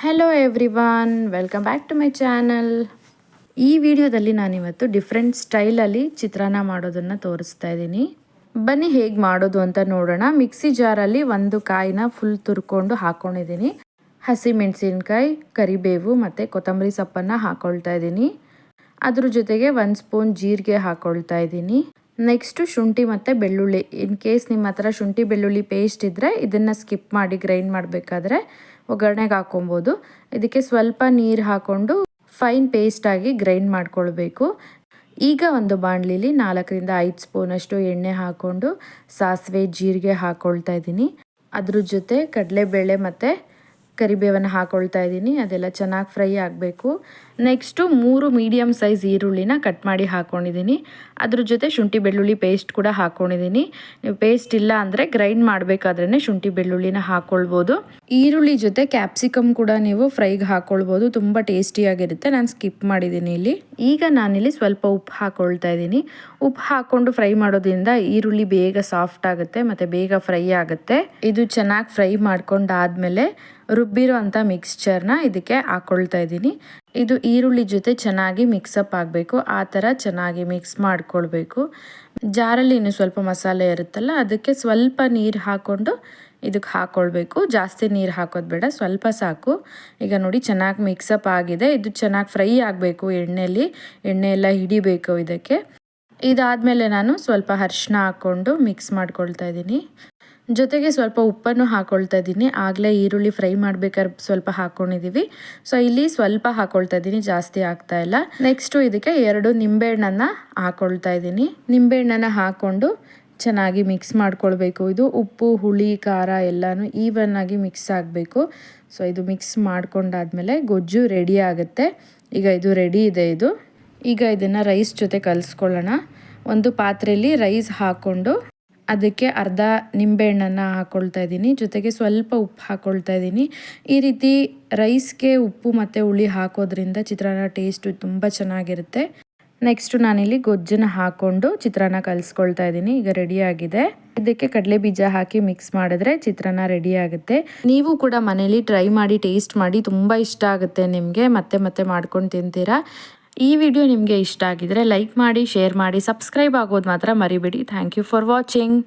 Hello everyone, welcome back to my channel. ಈ ವಿಡಿಯೋದಲ್ಲಿ ನಾನಿವತ್ತು ಡಿಫ್ರೆಂಟ್ ಸ್ಟೈಲಲ್ಲಿ ಚಿತ್ರಾನ್ನ ಮಾಡೋದನ್ನು ತೋರಿಸ್ತಾ ಇದ್ದೀನಿ. ಬನ್ನಿ ಹೇಗೆ ಮಾಡೋದು ಅಂತ ನೋಡೋಣ. ಮಿಕ್ಸಿ ಜಾರಲ್ಲಿ ಒಂದು ಕಾಯಿನ ಫುಲ್ ತುರ್ಕೊಂಡು ಹಾಕ್ಕೊಂಡಿದ್ದೀನಿ. ಹಸಿಮೆಣಸಿನ್ಕಾಯಿ, ಕರಿಬೇವು ಮತ್ತು ಕೊತ್ತಂಬರಿ ಸೊಪ್ಪನ್ನು ಹಾಕ್ಕೊಳ್ತಾ ಇದ್ದೀನಿ. ಅದ್ರ ಜೊತೆಗೆ 1 ಸ್ಪೂನ್ ಜೀರಿಗೆ ಹಾಕ್ಕೊಳ್ತಾ ಇದ್ದೀನಿ. ನೆಕ್ಸ್ಟು ಶುಂಠಿ ಮತ್ತು ಬೆಳ್ಳುಳ್ಳಿ. ಇನ್ ಕೇಸ್ ನಿಮ್ಮ ಹತ್ರ ಶುಂಠಿ ಬೆಳ್ಳುಳ್ಳಿ ಪೇಸ್ಟ್ ಇದ್ದರೆ ಇದನ್ನು ಸ್ಕಿಪ್ ಮಾಡಿ ಗ್ರೈಂಡ್ ಮಾಡಬೇಕಾದ್ರೆ ಒಗ್ಗರಣೆಗೆ ಹಾಕ್ಕೊಬೋದು. ಇದಕ್ಕೆ ಸ್ವಲ್ಪ ನೀರು ಹಾಕ್ಕೊಂಡು ಫೈನ್ ಪೇಸ್ಟಾಗಿ ಗ್ರೈಂಡ್ ಮಾಡ್ಕೊಳ್ಬೇಕು. ಈಗ ಒಂದು ಬಾಣಲಿಲಿ 4ರಿಂದ 5 ಸ್ಪೂನಷ್ಟು ಎಣ್ಣೆ ಹಾಕ್ಕೊಂಡು ಸಾಸಿವೆ ಜೀರಿಗೆ ಹಾಕ್ಕೊಳ್ತಾ ಇದ್ದೀನಿ. ಅದ್ರ ಜೊತೆ ಕಡಲೆಬೇಳೆ ಮತ್ತು ಕರಿಬೇವನ್ನು ಹಾಕ್ಕೊಳ್ತಾ ಇದ್ದೀನಿ. ಅದೆಲ್ಲ ಚೆನ್ನಾಗಿ ಫ್ರೈ ಆಗಬೇಕು. ನೆಕ್ಸ್ಟು 3 ಮೀಡಿಯಮ್ ಸೈಜ್ ಈರುಳ್ಳಿನ ಕಟ್ ಮಾಡಿ ಹಾಕ್ಕೊಂಡಿದ್ದೀನಿ. ಅದ್ರ ಜೊತೆ ಶುಂಠಿ ಬೆಳ್ಳುಳ್ಳಿ ಪೇಸ್ಟ್ ಕೂಡ ಹಾಕ್ಕೊಂಡಿದ್ದೀನಿ. ನೀವು ಪೇಸ್ಟ್ ಇಲ್ಲ ಅಂದರೆ ಗ್ರೈಂಡ್ ಮಾಡಬೇಕಾದ್ರೇ ಶುಂಠಿ ಬೆಳ್ಳುಳ್ಳಿನ ಹಾಕ್ಕೊಳ್ಬೋದು. ಈರುಳ್ಳಿ ಜೊತೆ ಕ್ಯಾಪ್ಸಿಕಮ್ ಕೂಡ ನೀವು ಫ್ರೈಗೆ ಹಾಕ್ಕೊಳ್ಬೋದು, ತುಂಬ ಟೇಸ್ಟಿಯಾಗಿರುತ್ತೆ. ನಾನು ಸ್ಕಿಪ್ ಮಾಡಿದ್ದೀನಿ ಇಲ್ಲಿ. ಈಗ ನಾನಿಲ್ಲಿ ಸ್ವಲ್ಪ ಉಪ್ಪು ಹಾಕ್ಕೊಳ್ತಾ ಇದ್ದೀನಿ. ಉಪ್ಪು ಹಾಕ್ಕೊಂಡು ಫ್ರೈ ಮಾಡೋದ್ರಿಂದ ಈರುಳ್ಳಿ ಬೇಗ ಸಾಫ್ಟ್ ಆಗುತ್ತೆ ಮತ್ತು ಬೇಗ ಫ್ರೈ ಆಗುತ್ತೆ. ಇದು ಚೆನ್ನಾಗಿ ಫ್ರೈ ಮಾಡ್ಕೊಂಡಾದ್ಮೇಲೆ ರುಬ್ಬಿರೋ ಅಂಥ ಮಿಕ್ಸ್ಚರ್ನ ಇದಕ್ಕೆ ಹಾಕ್ಕೊಳ್ತಾ ಇದ್ದೀನಿ. ಇದು ಈರುಳ್ಳಿ ಜೊತೆ ಚೆನ್ನಾಗಿ ಮಿಕ್ಸಪ್ ಆಗಬೇಕು. ಆ ಥರ ಚೆನ್ನಾಗಿ ಮಿಕ್ಸ್ ಮಾಡ್ಕೊಳ್ಬೇಕು. ಜಾರಲ್ಲಿ ಇನ್ನೂ ಸ್ವಲ್ಪ ಮಸಾಲೆ ಇರುತ್ತಲ್ಲ, ಅದಕ್ಕೆ ಸ್ವಲ್ಪ ನೀರು ಹಾಕ್ಕೊಂಡು ಇದಕ್ಕೆ ಹಾಕ್ಕೊಳ್ಬೇಕು. ಜಾಸ್ತಿ ನೀರು ಹಾಕೋದು ಬೇಡ, ಸ್ವಲ್ಪ ಸಾಕು. ಈಗ ನೋಡಿ ಚೆನ್ನಾಗಿ ಮಿಕ್ಸಪ್ ಆಗಿದೆ. ಇದು ಚೆನ್ನಾಗಿ ಫ್ರೈ ಆಗಬೇಕು ಎಣ್ಣೆ ಎಲ್ಲ ಹಿಡಿಬೇಕು ಇದಕ್ಕೆ. ಇದಾದಮೇಲೆ ನಾನು ಸ್ವಲ್ಪ ಅರಿಶಿನ ಹಾಕ್ಕೊಂಡು ಮಿಕ್ಸ್ ಮಾಡ್ಕೊಳ್ತಾ ಇದ್ದೀನಿ. ಜೊತೆಗೆ ಸ್ವಲ್ಪ ಉಪ್ಪನ್ನು ಹಾಕ್ಕೊಳ್ತಾ ಇದ್ದೀನಿ. ಆಗಲೇ ಈರುಳ್ಳಿ ಫ್ರೈ ಮಾಡ್ಬೇಕಾದ್ರೆ ಸ್ವಲ್ಪ ಹಾಕ್ಕೊಂಡಿದ್ದೀವಿ. ಸೊ ಇಲ್ಲಿ ಸ್ವಲ್ಪ ಹಾಕ್ಕೊಳ್ತಾ ಇದ್ದೀನಿ, ಜಾಸ್ತಿ ಆಗ್ತಾ ಇಲ್ಲ. ನೆಕ್ಸ್ಟು ಇದಕ್ಕೆ 2 ನಿಂಬೆಹಣ್ಣನ್ನು ಹಾಕ್ಕೊಳ್ತಾ ಇದ್ದೀನಿ. ನಿಂಬೆಹಣ್ಣನ್ನು ಹಾಕ್ಕೊಂಡು ಚೆನ್ನಾಗಿ ಮಿಕ್ಸ್ ಮಾಡ್ಕೊಳ್ಬೇಕು. ಇದು ಉಪ್ಪು, ಹುಳಿ, ಖಾರ ಎಲ್ಲನೂ ಈವನ್ ಆಗಿ ಮಿಕ್ಸ್ ಆಗಬೇಕು. ಸೊ ಇದು ಮಿಕ್ಸ್ ಮಾಡ್ಕೊಂಡಾದ್ಮೇಲೆ ಗೊಜ್ಜು ರೆಡಿ ಆಗುತ್ತೆ. ಈಗ ಇದು ರೆಡಿ ಇದೆ. ಈಗ ಇದನ್ನು ರೈಸ್ ಜೊತೆ ಕಲಿಸ್ಕೊಳ್ಳೋಣ. ಒಂದು ಪಾತ್ರೆಯಲ್ಲಿ ರೈಸ್ ಹಾಕ್ಕೊಂಡು ಅದಕ್ಕೆ ಅರ್ಧ ನಿಂಬೆಹಣ್ಣನ್ನು ಹಾಕ್ಕೊಳ್ತಾ ಇದ್ದೀನಿ. ಜೊತೆಗೆ ಸ್ವಲ್ಪ ಉಪ್ಪು ಹಾಕ್ಕೊಳ್ತಾ ಇದ್ದೀನಿ. ಈ ರೀತಿ ರೈಸ್ಗೆ ಉಪ್ಪು ಮತ್ತು ಹುಳಿ ಹಾಕೋದ್ರಿಂದ ಚಿತ್ರಾನ್ನ ಟೇಸ್ಟು ತುಂಬ ಚೆನ್ನಾಗಿರುತ್ತೆ. ನೆಕ್ಸ್ಟು ನಾನಿಲ್ಲಿ ಗೊಜ್ಜನ್ನು ಹಾಕ್ಕೊಂಡು ಚಿತ್ರಾನ್ನ ಕಲಿಸ್ಕೊಳ್ತಾ ಇದ್ದೀನಿ. ಈಗ ರೆಡಿಯಾಗಿದೆ. ಇದಕ್ಕೆ ಕಡಲೆ ಬೀಜ ಹಾಕಿ ಮಿಕ್ಸ್ ಮಾಡಿದ್ರೆ ಚಿತ್ರಾನ್ನ ರೆಡಿ ಆಗುತ್ತೆ. ನೀವು ಕೂಡ ಮನೇಲಿ ಟ್ರೈ ಮಾಡಿ ಟೇಸ್ಟ್ ಮಾಡಿ, ತುಂಬ ಇಷ್ಟ ಆಗುತ್ತೆ ನಿಮಗೆ. ಮತ್ತೆ ಮತ್ತೆ ಮಾಡ್ಕೊಂಡು ತಿಂತೀರಾ. ಈ ವಿಡಿಯೋ ನಿಮಗೆ ಇಷ್ಟ ಆಗಿದ್ರೆ ಲೈಕ್ ಮಾಡಿ, ಶೇರ್ ಮಾಡಿ, ಸಬ್ಸ್ಕ್ರೈಬ್ ಆಗೋದು ಮಾತ್ರ ಮರಿಬೇಡಿ. Thank you for watching.